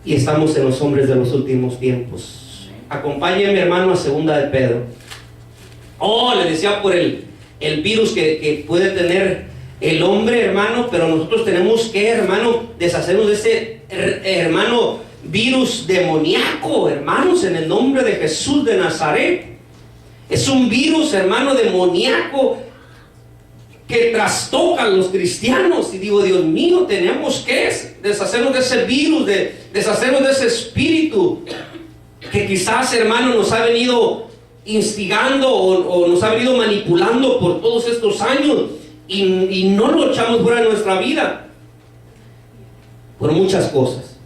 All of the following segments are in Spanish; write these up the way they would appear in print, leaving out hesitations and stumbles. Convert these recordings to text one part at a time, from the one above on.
y estamos en los hombres de los últimos tiempos. Acompáñenme, hermano, a segunda de Pedro. Le decía por el virus que puede tener el hombre, hermano, pero nosotros tenemos que, hermano, deshacernos de ese, hermano, virus demoníaco, hermanos, en el nombre de Jesús de Nazaret. Es un virus, hermano, demoníaco que trastoca a los cristianos. Y digo, Dios mío, tenemos que deshacernos de ese virus, deshacernos de ese espíritu que quizás, hermano, nos ha venido instigando o nos ha venido manipulando por todos estos años, y no lo echamos fuera de nuestra vida por muchas cosas.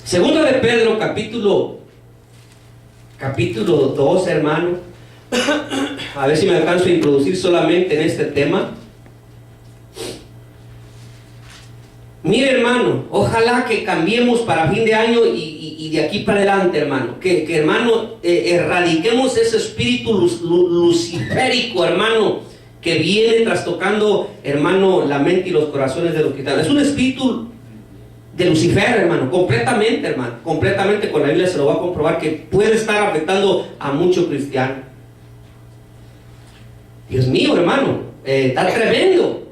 Segunda de Pedro, capítulo 2, hermano. A ver si me alcanzo a introducir solamente en este tema. Mire, hermano, ojalá que cambiemos para fin de año y de aquí para adelante, hermano, que hermano, erradiquemos ese espíritu luciférico, hermano, que viene trastocando, hermano, la mente y los corazones de los cristianos. Es un espíritu de Lucifer, hermano, completamente, con la Biblia se lo va a comprobar, que puede estar afectando a muchos cristianos. Dios mío, hermano, está tremendo.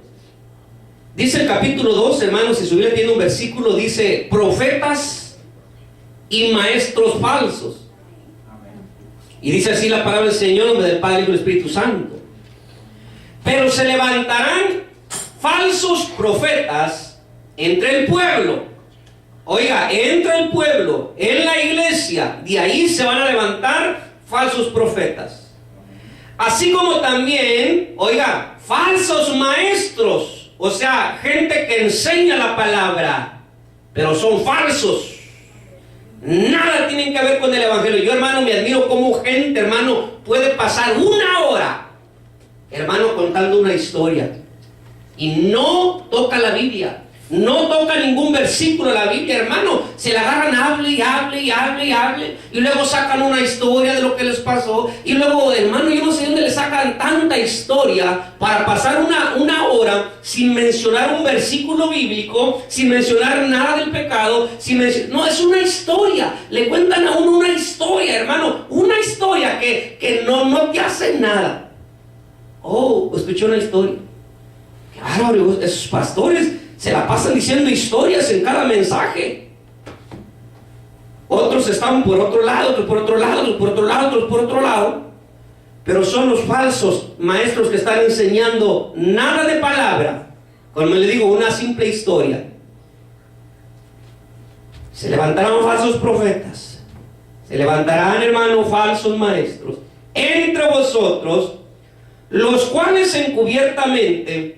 Dice el capítulo 2, hermano, si su Biblia tiene un versículo, dice: profetas y maestros falsos. Y dice así la palabra del Señor, en nombre del Padre y del Espíritu Santo. Pero se levantarán falsos profetas entre el pueblo. Oiga, entre el pueblo, en la iglesia, de ahí se van a levantar falsos profetas. Así como también, oiga, falsos maestros, o sea, gente que enseña la palabra, pero son falsos. Nada tienen que ver con el evangelio. Yo, hermano, me admiro cómo gente, hermano, puede pasar una hora, hermano, contando una historia y no toca la Biblia, no toca ningún versículo de la Biblia, hermano. Se la agarran, hable, y luego sacan una historia de lo que les pasó, y luego, hermano, yo no sé dónde le sacan tanta historia para pasar una hora sin mencionar un versículo bíblico, sin mencionar nada del pecado, no, es una historia. Le cuentan a uno una historia, hermano, una historia que no te hace nada. Escuché una historia. Claro, esos pastores se la pasan diciendo historias en cada mensaje. Otros están por otro lado, otros por otro lado, otros por otro lado, otros por otro lado. Pero son los falsos maestros que están enseñando nada de palabra. Como le digo, una simple historia. Se levantarán falsos profetas. Se levantarán, hermano, falsos maestros entre vosotros, los cuales encubiertamente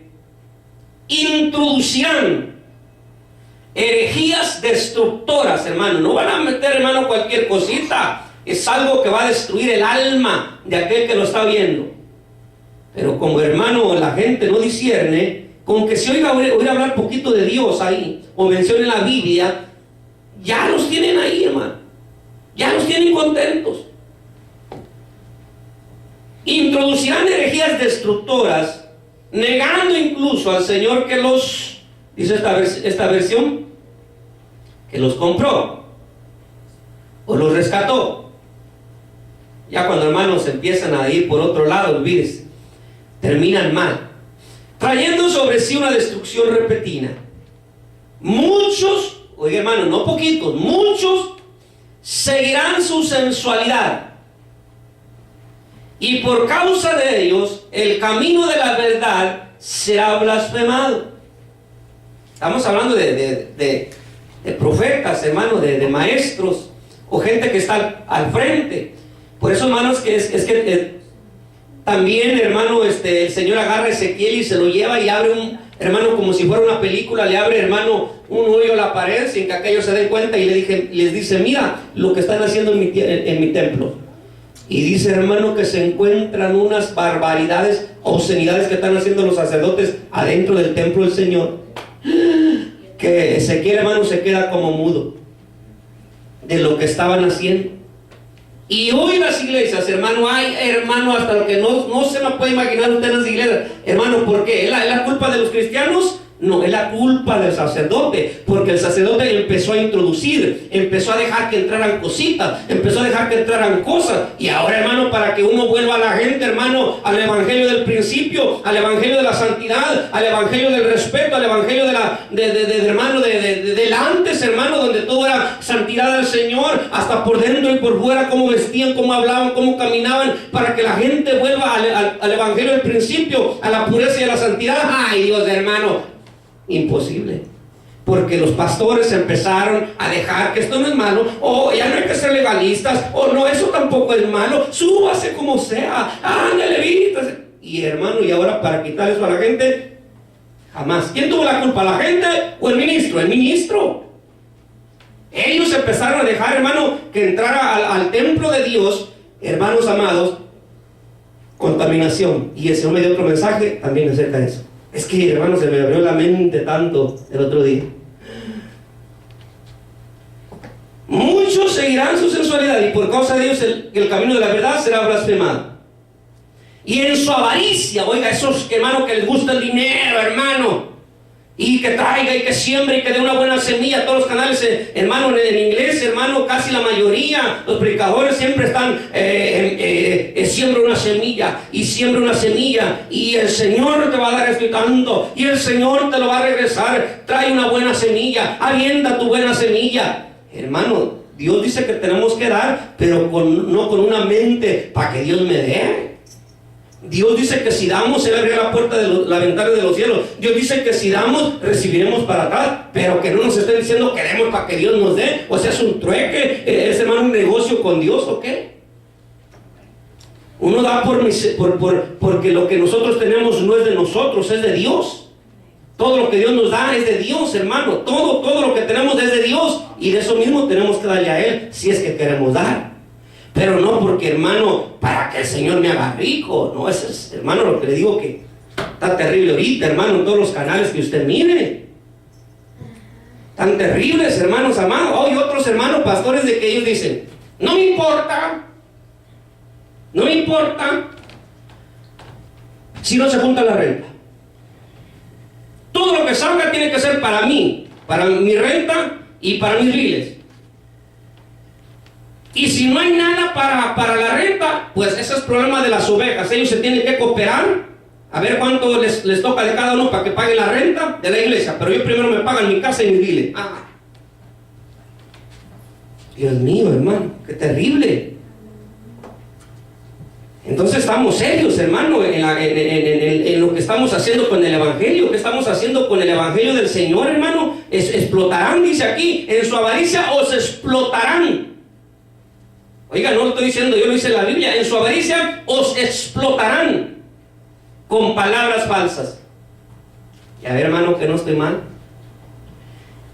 introducirán herejías destructoras, hermano. No van a meter, hermano, cualquier cosita. Es algo que va a destruir el alma de aquel que lo está viendo. Pero como, hermano, la gente no discierne, con que se oiga hablar poquito de Dios ahí, o mencione la Biblia, ya los tienen ahí, hermano. Ya los tienen contentos. Introducirán herejías destructoras, negando incluso al Señor que los, dice esta versión, que los compró o los rescató. Ya cuando, hermanos, empiezan a ir por otro lado, olvídese, terminan mal, trayendo sobre sí una destrucción repentina. Muchos, oiga, hermano, no poquitos, muchos seguirán su sensualidad, y por causa de ellos el camino de la verdad será blasfemado. Estamos hablando de profetas, hermano, de maestros, o gente que está al frente. Por eso, hermanos, que también, hermano, el Señor agarra a Ezequiel y se lo lleva y abre hermano, como si fuera una película, le abre, hermano, un hoyo a la pared sin que aquellos se den cuenta, y les dice: mira lo que están haciendo en mi templo. Y dice, hermano, que se encuentran unas barbaridades, obscenidades que están haciendo los sacerdotes adentro del templo del Señor, que Ezequiel, hermano, se queda como mudo de lo que estaban haciendo. Y hoy las iglesias, hermano, hay, hermano, hasta lo que no se me puede imaginar usted en las iglesias, hermano. ¿Por qué? ¿Es la culpa de los cristianos? No, es la culpa del sacerdote, porque el sacerdote empezó a introducir, empezó a dejar que entraran cositas, empezó a dejar que entraran cosas. Y ahora, hermano, para que uno vuelva a la gente, hermano, al evangelio del principio, al evangelio de la santidad, al evangelio del respeto, al evangelio del antes, hermano, donde todo era santidad del Señor, hasta por dentro y por fuera, cómo vestían, cómo hablaban, cómo caminaban, para que la gente vuelva al evangelio del principio, a la pureza y a la santidad. Ay, Dios, hermano, imposible, porque los pastores empezaron a dejar que esto no es malo, ya no hay que ser legalistas, no, eso tampoco es malo, súbase como sea, ándale, vístase. Y hermano, y ahora para quitar eso a la gente, jamás. ¿Quién tuvo la culpa, la gente o el ministro? El ministro. Ellos empezaron a dejar, hermano, que entrara al templo de Dios, hermanos amados, contaminación. Y el Señor me dio otro mensaje también acerca de eso. Es que, hermano, se me abrió la mente tanto el otro día. Muchos seguirán su sensualidad y por causa de ellos el camino de la verdad será blasfemado. Y en su avaricia, oiga, esos hermanos que les gusta el dinero, hermano, y que traiga y que siembre y que dé una buena semilla. Todos los canales, hermano, en inglés, hermano, casi la mayoría, los predicadores siempre están siembra una semilla y siembra una semilla y el Señor te va a dar esto y tanto y el Señor te lo va a regresar. Trae una buena semilla, avienta tu buena semilla, hermano. Dios dice que tenemos que dar, pero no con una mente para que Dios me dé. Dios dice que si damos, Él abrirá la puerta la ventana de los cielos. Dios dice que si damos, recibiremos para atrás, pero que no nos esté diciendo que demos para que Dios nos dé. O sea, es un trueque, es, hermano, un negocio con Dios, ¿o qué? Uno da porque lo que nosotros tenemos no es de nosotros, es de Dios. Todo lo que Dios nos da es de Dios, hermano. Todo lo que tenemos es de Dios, y de eso mismo tenemos que darle a Él, si es que queremos dar. Pero no porque, hermano, para que el Señor me haga rico. No, eso es, hermano, lo que le digo que está terrible ahorita, hermano, en todos los canales que usted mire. Tan terribles, hermanos amados. Hay otros hermanos pastores de que ellos dicen, no me importa si no se junta la renta. Todo lo que salga tiene que ser para mí, para mi renta y para mis biles. Y si no hay nada para la renta, pues ese es el problema de las ovejas. Ellos se tienen que cooperar, a ver cuánto les toca de cada uno para que paguen la renta de la iglesia. Pero yo primero me pagan mi casa y mis biles. Dios mío, hermano, qué terrible. Entonces estamos serios, hermano, en lo que estamos haciendo con el evangelio. ¿Qué estamos haciendo con el evangelio del Señor, hermano? Explotarán, dice aquí, en su avaricia os explotarán. Oiga, no lo estoy diciendo, yo lo dice la Biblia. En su avaricia os explotarán con palabras falsas. Y a ver, hermano, que no estoy mal.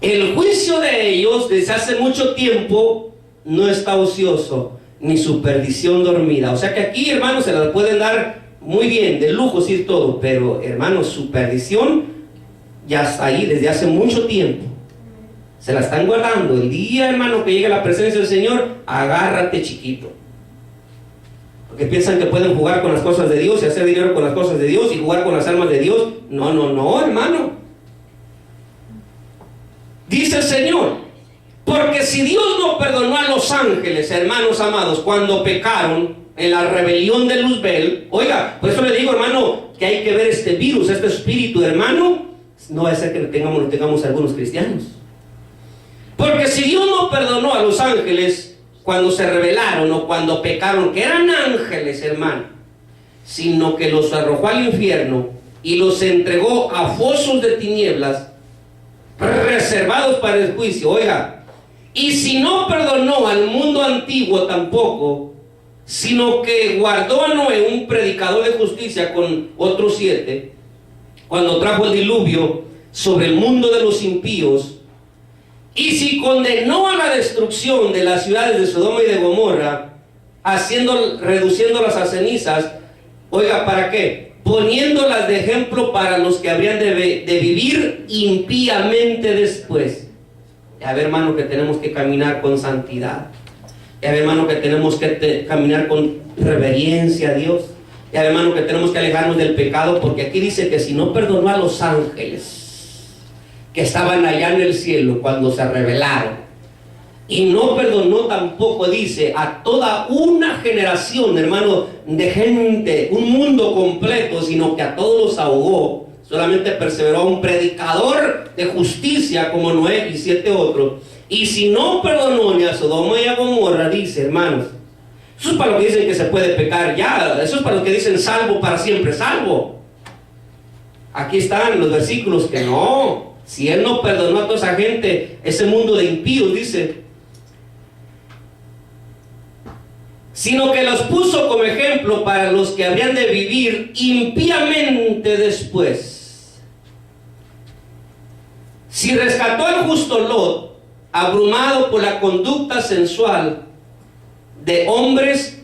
El juicio de ellos desde hace mucho tiempo no está ocioso, ni su perdición dormida. O sea que aquí, hermanos, se la pueden dar muy bien, de lujo, sí, todo. Pero, hermanos, su perdición ya está ahí desde hace mucho tiempo. Se la están guardando. El día, hermano, que llegue la presencia del Señor, agárrate, chiquito. Porque piensan que pueden jugar con las cosas de Dios y hacer dinero con las cosas de Dios y jugar con las almas de Dios. No, hermano. Dice el Señor, porque si Dios no perdonó a los ángeles, hermanos amados, cuando pecaron en la rebelión de Luzbel, oiga, por eso le digo, hermano, que hay que ver este virus, este espíritu, hermano. No va a ser que tengamos algunos cristianos. Porque si Dios no perdonó a los ángeles cuando se rebelaron o cuando pecaron, que eran ángeles, hermano, sino que los arrojó al infierno y los entregó a fosos de tinieblas reservados para el juicio, oiga, y si no perdonó al mundo antiguo tampoco, sino que guardó a Noé, un predicador de justicia, con otros 7, cuando trajo el diluvio sobre el mundo de los impíos, y si condenó a la destrucción de las ciudades de Sodoma y de Gomorra, reduciéndolas a cenizas, oiga, ¿para qué? Poniéndolas de ejemplo para los que habrían de vivir impíamente después. Ya ve, hermano, que tenemos que caminar con santidad. Ya ve, hermano, que tenemos que caminar con reverencia a Dios. Ya ve, hermano, que tenemos que alejarnos del pecado, porque aquí dice que si no perdonó a los ángeles, que estaban allá en el cielo cuando se rebelaron. Y no perdonó tampoco, dice, a toda una generación, hermano, de gente, un mundo completo, sino que a todos los ahogó. Solamente perseveró a un predicador de justicia como Noé y 7 otros. Y si no perdonó ni a Sodoma y a Gomorra, dice, hermanos, eso es para los que dicen que se puede pecar ya, eso es para los que dicen salvo para siempre, salvo. Aquí están los versículos que no, si Él no perdonó a toda esa gente, ese mundo de impíos, dice, sino que los puso como ejemplo para los que habrían de vivir impíamente después. Si rescató al justo Lot, abrumado por la conducta sensual de hombres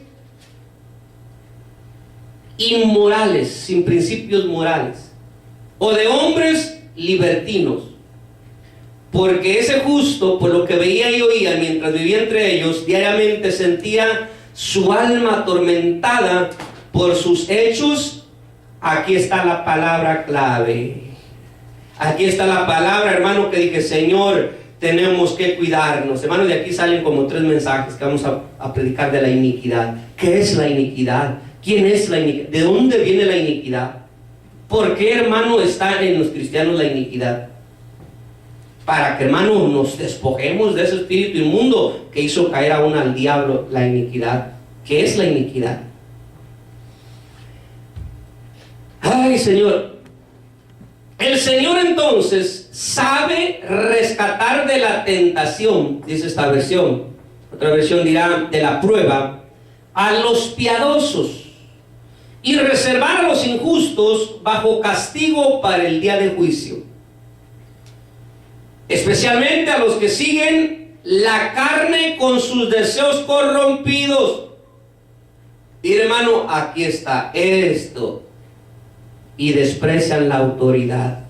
inmorales, sin principios morales, o de hombres libertinos, porque ese justo, por lo que veía y oía mientras vivía entre ellos, diariamente sentía su alma atormentada por sus hechos. Aquí está la palabra clave. Aquí está la palabra, hermano, que dije, Señor, tenemos que cuidarnos. Hermano, de aquí salen como 3 mensajes que vamos a predicar de la iniquidad. ¿Qué es la iniquidad? ¿Quién es la iniquidad? ¿De dónde viene la iniquidad? ¿Por qué, hermano, está en los cristianos la iniquidad? Para que, hermano, nos despojemos de ese espíritu inmundo que hizo caer aún al diablo, la iniquidad. ¿Qué es la iniquidad? Ay, Señor. El Señor entonces sabe rescatar de la tentación, dice esta versión. Otra versión dirá de la prueba, a los piadosos, y reservar a los injustos bajo castigo para el día de juicio, especialmente a los que siguen la carne con sus deseos corrompidos. Y hermano, aquí está esto, y desprecian la autoridad.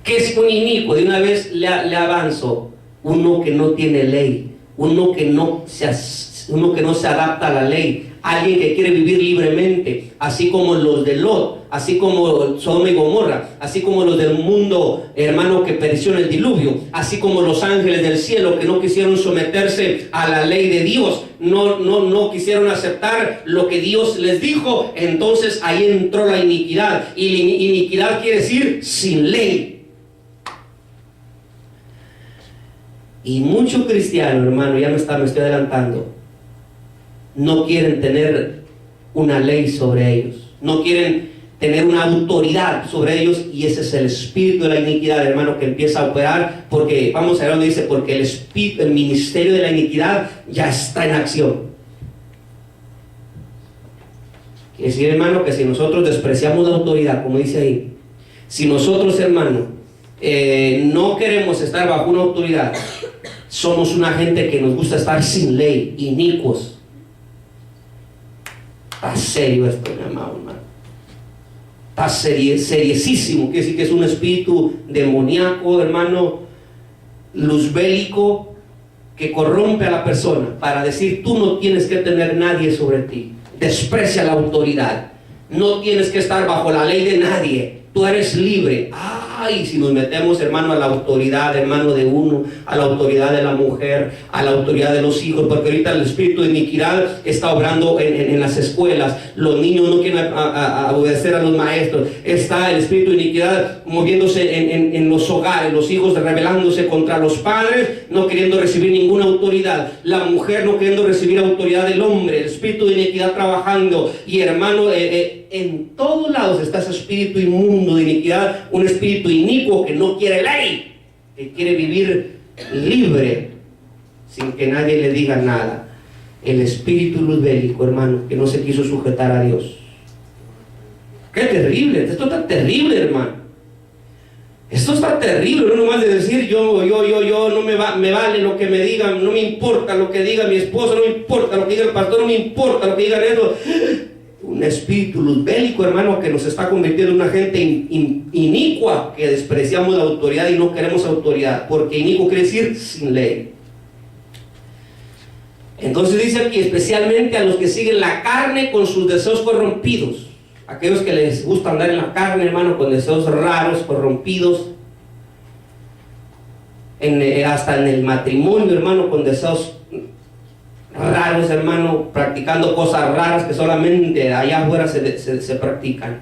¿Qué es un inicuo? De una vez le avanzo, uno que no tiene ley, uno que no se adapta a la ley, alguien que quiere vivir libremente, así como los de Lot, así como Sodoma y Gomorra, así como los del mundo, hermano, que pereció en el diluvio, así como los ángeles del cielo que no quisieron someterse a la ley de Dios, no quisieron aceptar lo que Dios les dijo. Entonces ahí entró la iniquidad, y la iniquidad quiere decir sin ley. Y muchos cristianos, hermano, ya me estoy adelantando, no quieren tener una ley sobre ellos, no quieren tener una autoridad sobre ellos, y ese es el espíritu de la iniquidad, hermano, que empieza a operar, porque vamos a ver donde dice, porque el ministerio de la iniquidad ya está en acción. Quiere decir, hermano, que si nosotros despreciamos la autoridad, como dice ahí, si nosotros, hermano, no queremos estar bajo una autoridad, somos una gente que nos gusta estar sin ley, inicuos. Está serio esto, mi amado hermano. Está seriesísimo. Quiere decir que es un espíritu demoníaco, hermano, luzbélico, que corrompe a la persona para decir, tú no tienes que tener nadie sobre ti. Desprecia la autoridad. No tienes que estar bajo la ley de nadie. Tú eres libre. Ay, si nos metemos, hermano, a la autoridad, hermano, de uno, a la autoridad de la mujer, a la autoridad de los hijos, porque ahorita el espíritu de iniquidad está obrando en las escuelas. Los niños no quieren obedecer a los maestros. Está el espíritu de iniquidad moviéndose en los hogares, los hijos rebelándose contra los padres, no queriendo recibir ninguna autoridad. La mujer no queriendo recibir autoridad del hombre. El espíritu de iniquidad trabajando. Y, hermano, en todos lados está ese espíritu inmundo de iniquidad, un espíritu inicuo que no quiere ley, que quiere vivir libre sin que nadie le diga nada. El espíritu luzbélico, hermano, que no se quiso sujetar a Dios. Qué terrible, esto está terrible, hermano. Esto está terrible, no nomás de decir yo, no me vale lo que me digan, no me importa lo que diga mi esposo, no me importa lo que diga el pastor, no me importa lo que digan eso. Un espíritu luzbélico, hermano, que nos está convirtiendo en una gente inicua, que despreciamos la autoridad y no queremos autoridad, porque inicuo quiere decir sin ley. Entonces dice aquí, especialmente a los que siguen la carne con sus deseos corrompidos, aquellos que les gusta andar en la carne, hermano, con deseos raros, corrompidos, hasta en el matrimonio, hermano, con deseos raros, hermano, practicando cosas raras que solamente allá afuera se practican.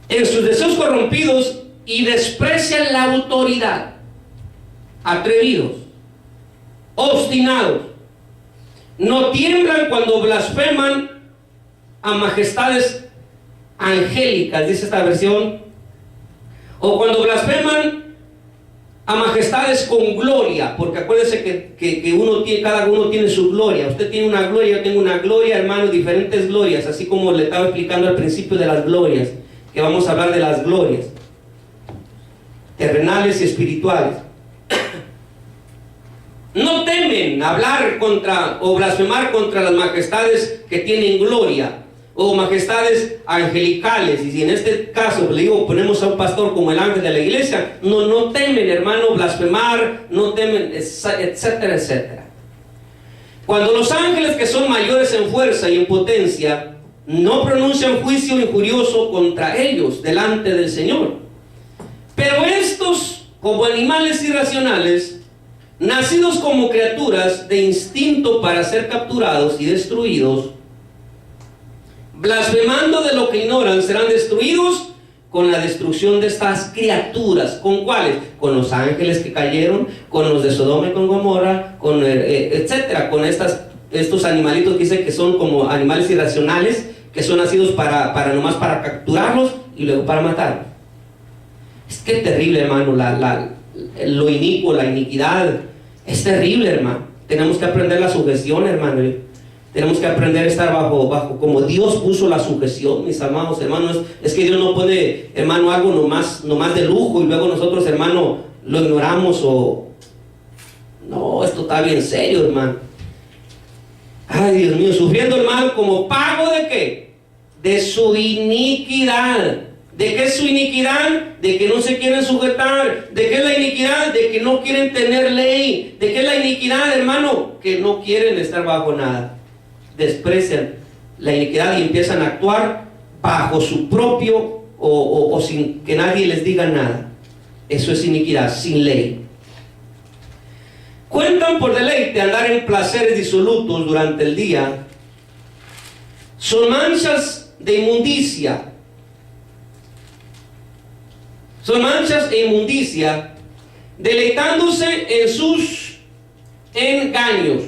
En sus deseos corrompidos y desprecian la autoridad, atrevidos, obstinados, no tiemblan cuando blasfeman a majestades angélicas, dice esta versión, o cuando blasfeman a majestades con gloria, porque acuérdense que cada uno tiene su gloria. Usted tiene una gloria, yo tengo una gloria, hermano, diferentes glorias, así como le estaba explicando al principio de las glorias, que vamos a hablar de las glorias terrenales y espirituales. No temen hablar contra o blasfemar contra las majestades que tienen gloria o majestades angelicales. Y si en este caso le digo, ponemos a un pastor como el ángel de la iglesia, no temen, hermano, blasfemar, no temen, etcétera, etcétera. Cuando los ángeles, que son mayores en fuerza y en potencia, no pronuncian juicio injurioso contra ellos delante del Señor, pero estos, como animales irracionales, nacidos como criaturas de instinto para ser capturados y destruidos, blasfemando de lo que ignoran, serán destruidos con la destrucción de estas criaturas. ¿Con cuáles? Con los ángeles que cayeron, con los de Sodoma y con Gomorra, etcétera, con estos animalitos que dicen que son como animales irracionales, que son nacidos nomás para capturarlos y luego para matarlos. Es que es terrible, hermano, lo inicuo, la iniquidad, es terrible, hermano. Tenemos que aprender la sujeción, hermano. Tenemos que aprender a estar bajo como Dios puso la sujeción, mis amados hermanos. Es que Dios no pone, hermano, algo nomás de lujo y luego nosotros, hermano, lo ignoramos o... No, esto está bien serio, hermano. Ay, Dios mío, sufriendo el mal como pago ¿de qué? De su iniquidad. ¿De qué es su iniquidad? De que no se quieren sujetar. ¿De qué es la iniquidad? De que no quieren tener ley. ¿De qué es la iniquidad, hermano? Que no quieren estar bajo nada. Desprecian la iniquidad y empiezan a actuar bajo su propio o sin que nadie les diga nada. Eso es iniquidad, sin ley. Cuentan por deleite andar en placeres disolutos durante el día. Son manchas de inmundicia. Son manchas e inmundicia, deleitándose en sus engaños,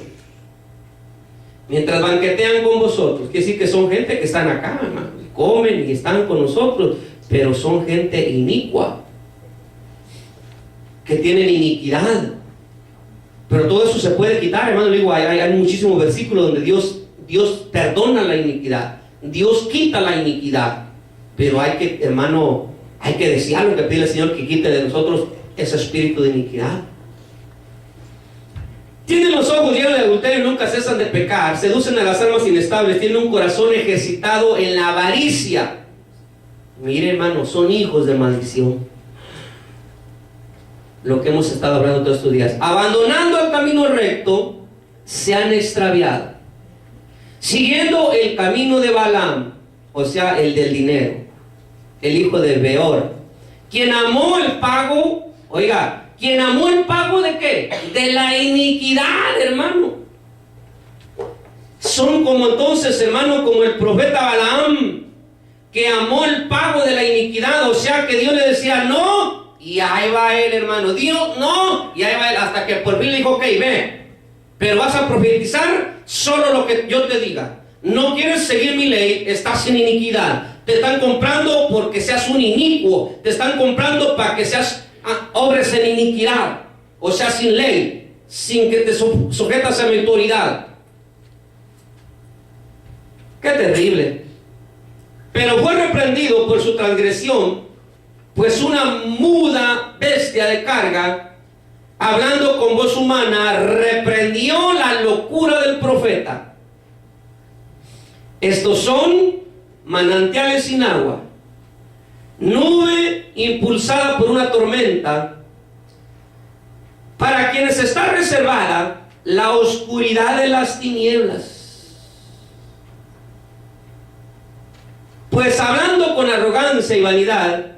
mientras banquetean con vosotros. Quiere decir que son gente que están acá, hermano, comen y están con nosotros, pero son gente inicua, que tienen iniquidad. Pero todo eso se puede quitar, hermano. Digo, hay muchísimos versículos donde Dios perdona la iniquidad, Dios quita la iniquidad, pero hay que, hermano, hay que desear lo que pide el Señor, que quite de nosotros ese espíritu de iniquidad. Tienen los ojos llenos de adulterio y nunca cesan de pecar. Seducen a las almas inestables. Tienen un corazón ejercitado en la avaricia. Mire, hermano, son hijos de maldición. Lo que hemos estado hablando todos estos días. Abandonando el camino recto, se han extraviado, siguiendo el camino de Balaam, o sea, el del dinero, el hijo de Beor, quien amó el pago. Oiga, quien amó el pago ¿de qué? De la iniquidad, hermano. Son como entonces, hermano, como el profeta Balaam, que amó el pago de la iniquidad. O sea que Dios le decía no, y ahí va él, hermano. Dios no, y ahí va él, hasta que por fin le dijo, ok, ve, pero vas a profetizar solo lo que yo te diga. No quieres seguir mi ley, estás en iniquidad. Te están comprando porque seas un inicuo. Te están comprando para que seas obres en iniquidad. O sea, sin ley, sin que te sujetas a mi autoridad. Qué terrible. Pero fue reprendido por su transgresión, pues una muda bestia de carga, hablando con voz humana, reprendió la locura del profeta. Estos son manantiales sin agua, nube impulsada por una tormenta, para quienes está reservada la oscuridad de las tinieblas. Pues hablando con arrogancia y vanidad,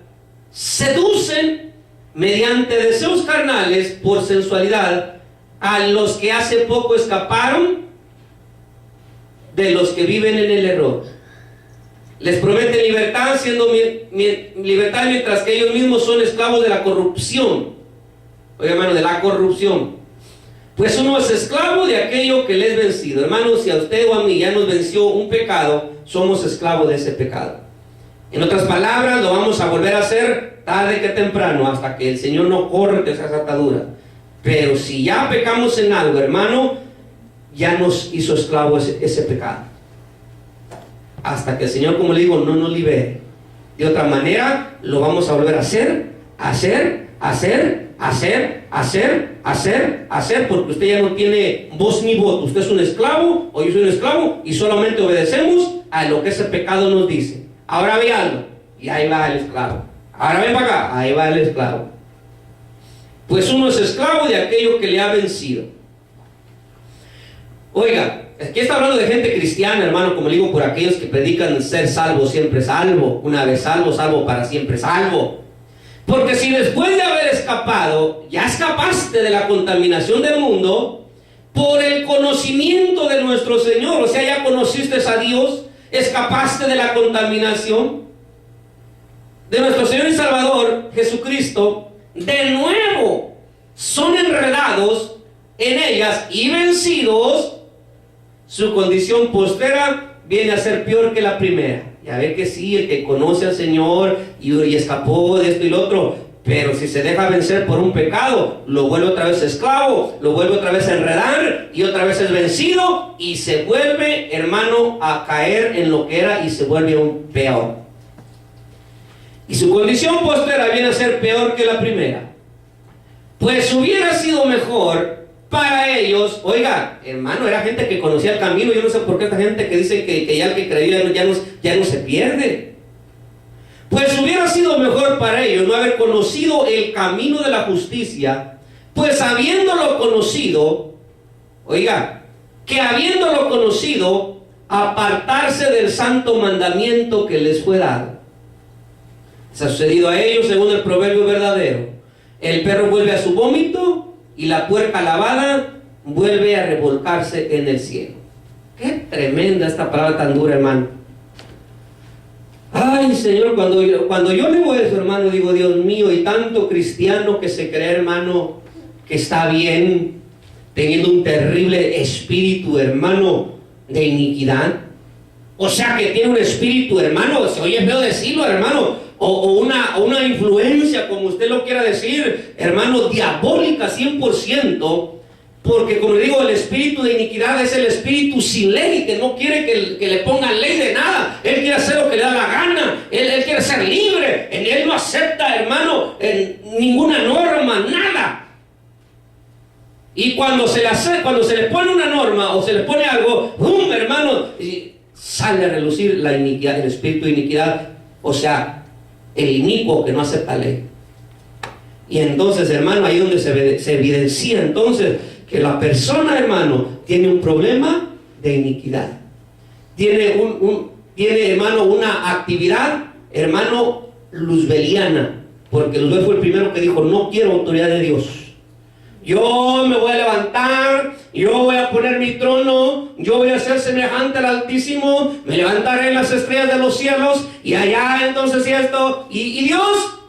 seducen mediante deseos carnales por sensualidad, a los que hace poco escaparon de los que viven en el error. Les prometen libertad, libertad mientras que ellos mismos son esclavos de la corrupción. Oiga, hermano, de la corrupción. Pues uno es esclavo de aquello que le es vencido. Hermano, si a usted o a mí ya nos venció un pecado, somos esclavos de ese pecado. En otras palabras, lo vamos a volver a hacer tarde que temprano, hasta que el Señor no corte esas ataduras. Pero si ya pecamos en algo, hermano, ya nos hizo esclavos ese pecado. Hasta que el Señor, como le digo, no nos libere. De otra manera, lo vamos a volver a hacer, porque usted ya no tiene voz ni voto. Usted es un esclavo, o yo soy un esclavo, y solamente obedecemos a lo que ese pecado nos dice. Ahora ve algo, y ahí va el esclavo. Ahora ven para acá, ahí va el esclavo. Pues uno es esclavo de aquello que le ha vencido. Oiga, aquí está hablando de gente cristiana, hermano, como le digo, por aquellos que predican ser salvo, siempre salvo. Una vez salvo, salvo para siempre salvo. Porque si después de haber escapado, ya escapaste de la contaminación del mundo, por el conocimiento de nuestro Señor, o sea, ya conociste a Dios, escapaste de la contaminación de nuestro Señor y Salvador Jesucristo, de nuevo son enredados en ellas y vencidos, su condición postrera viene a ser peor que la primera. Ya ve que sí, el que conoce al Señor y escapó de esto y lo otro, pero si se deja vencer por un pecado, lo vuelve otra vez esclavo, lo vuelve otra vez a enredar y otra vez es vencido y se vuelve, hermano, a caer en lo que era y se vuelve aún peor. Y su condición postrera viene a ser peor que la primera. Pues hubiera sido mejor para ellos, oiga, hermano, era gente que conocía el camino. Yo no sé por qué esta gente que dice que ya el que creyó ya no se pierde. Pues hubiera sido mejor para ellos no haber conocido el camino de la justicia, pues habiéndolo conocido, oiga, que habiéndolo conocido, apartarse del santo mandamiento que les fue dado. Se ha sucedido a ellos según el proverbio verdadero: el perro vuelve a su vómito y la puerca lavada vuelve a revolcarse en el cielo. Qué tremenda esta palabra tan dura, hermano. Ay, Señor, cuando yo leo eso, hermano, digo, Dios mío, y tanto cristiano que se cree, hermano, que está bien, teniendo un terrible espíritu, hermano, de iniquidad. O sea, que tiene un espíritu, hermano, se oye feo decirlo, hermano, o una influencia, como usted lo quiera decir, hermano, diabólica 100%, porque como le digo, el espíritu de iniquidad es el espíritu sin ley, que no quiere que le pongan ley de nada. Él quiere hacer lo que le da la gana, él quiere ser libre, en él no acepta, hermano, ninguna norma, nada. Y cuando se le pone una norma o se le pone algo, ¡bum!, hermano, sale a relucir la iniquidad, el espíritu de iniquidad, o sea, el inicuo que no acepta ley. Y entonces, hermano, ahí donde se evidencia entonces que la persona, hermano, tiene un problema de iniquidad. Tiene, hermano, una actividad, hermano, luzbeliana. Porque Luzbel fue el primero que dijo: no quiero autoridad de Dios. Yo me voy a levantar, yo voy a poner mi trono, yo voy a ser semejante al Altísimo, me levantaré en las estrellas de los cielos, y allá entonces esto, y Dios,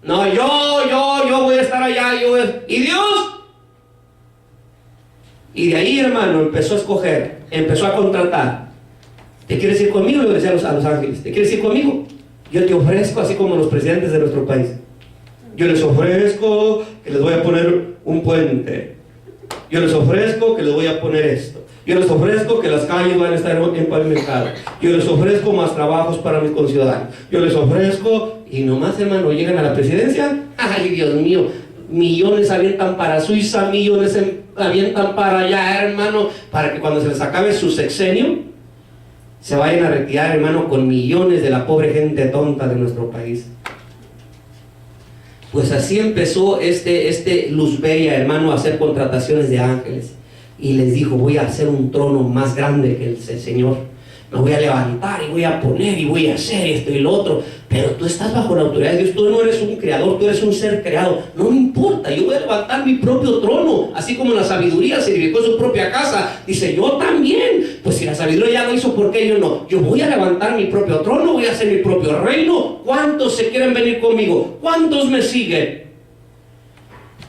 no, yo voy a estar allá, y Dios. Y de ahí, hermano, empezó a escoger, empezó a contratar. ¿Te quieres ir conmigo? Le decía a los ángeles, ¿te quieres ir conmigo? Yo te ofrezco, así como los presidentes de nuestro país. Yo les ofrezco que les voy a poner un puente. Yo les ofrezco que les voy a poner esto. Yo les ofrezco que las calles van a estar en pavimentadas. Yo les ofrezco más trabajos para mis conciudadanos. Yo les ofrezco, y nomás, hermano, llegan a la presidencia. Ay, Dios mío, millones avientan para Suiza, millones avientan para allá, hermano, para que cuando se les acabe su sexenio, se vayan a retirar, hermano, con millones de la pobre gente tonta de nuestro país. Pues así empezó Luzbella, hermano, a hacer contrataciones de ángeles. Y les dijo: voy a hacer un trono más grande que el Señor. me voy a levantar y voy a poner y voy a hacer esto y lo otro. Pero tú estás bajo la autoridad de Dios, tú no eres un creador, tú eres un ser creado. No me importa, yo voy a levantar mi propio trono, así como la sabiduría se edificó su propia casa. Dice, yo también. Pues si la sabiduría ya lo hizo, ¿por qué yo no? Yo voy a levantar mi propio trono, voy a hacer mi propio reino. ¿Cuántos se quieren venir conmigo? ¿Cuántos me siguen?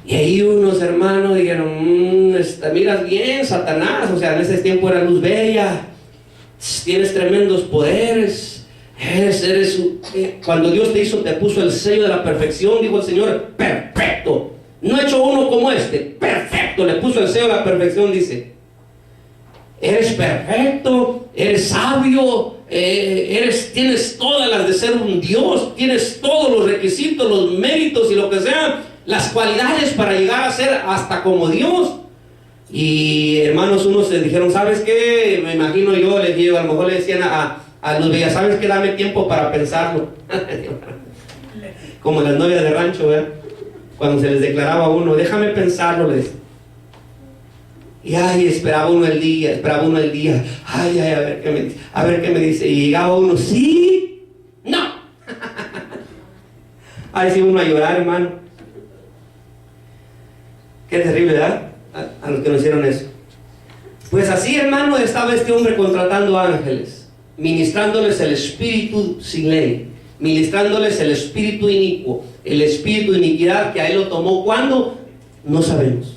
Y ahí unos hermanos dijeron, miras bien, Satanás, o sea, en ese tiempo era luz bella, tienes tremendos poderes, cuando Dios te hizo, te puso el sello de la perfección, dijo el Señor, perfecto, no he hecho uno como este, perfecto, le puso el sello de la perfección, dice, eres perfecto, eres sabio, tienes todas las de ser un Dios, tienes todos los requisitos, los méritos y lo que sea, las cualidades para llegar a ser hasta como Dios. Y hermanos, unos se dijeron, ¿sabes qué? Me imagino yo, les digo, a lo mejor le decían a los bellas, ¿sabes qué? Dame tiempo para pensarlo. Como las novias de rancho, ¿verdad? Cuando se les declaraba a uno, déjame pensarlo, les. Y ay, esperaba uno el día, ay, a ver qué me dice, y llegaba uno, sí, no. Ay, sí, uno a llorar, hermano. Qué terrible, ¿verdad? A los que nos hicieron eso. Pues así, hermano, estaba este hombre contratando ángeles, ministrándoles el espíritu sin ley, ministrándoles el espíritu inicuo, el espíritu de iniquidad que a él lo tomó. ¿Cuándo? No sabemos.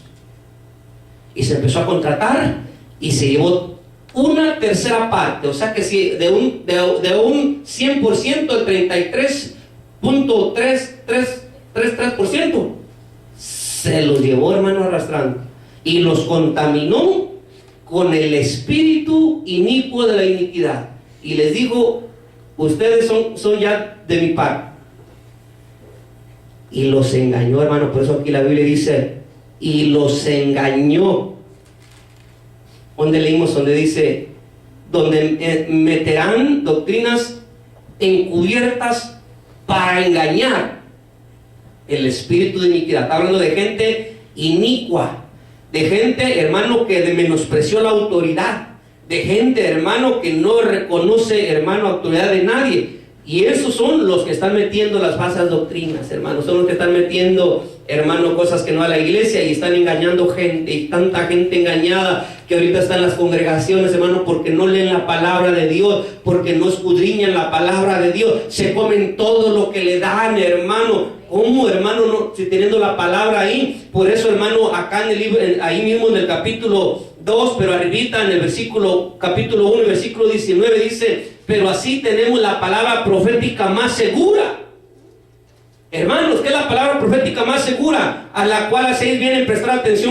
Y se empezó a contratar y se llevó una tercera parte, o sea que si de un 100%, el 33.333% se los llevó, hermano, arrastrando y los contaminó con el espíritu inicuo de la iniquidad y les dijo, ustedes son ya de mi parte, y los engañó, hermano. Por eso aquí la Biblia dice, y los engañó. Donde leímos, donde dice, donde meterán doctrinas encubiertas para engañar el espíritu de iniquidad. Está hablando de gente inicua, de gente, hermano, que menospreció la autoridad, de gente, hermano, que no reconoce, hermano, autoridad de nadie. Y esos son los que están metiendo las falsas doctrinas, hermano. Son los que están metiendo, hermano, cosas que no a la iglesia, y están engañando gente, y tanta gente engañada que ahorita está en las congregaciones, hermano, porque no leen la palabra de Dios, porque no escudriñan la palabra de Dios, se comen todo lo que le dan, hermano. ¿Cómo, hermano, no, si teniendo la palabra ahí? Por eso, hermano, acá en el libro, ahí mismo en el capítulo 2, pero arribita en el capítulo 1, versículo 19, dice, pero así tenemos la palabra profética más segura. Hermanos, ¿qué es la palabra profética más segura? A la cual hacéis bien en prestar atención.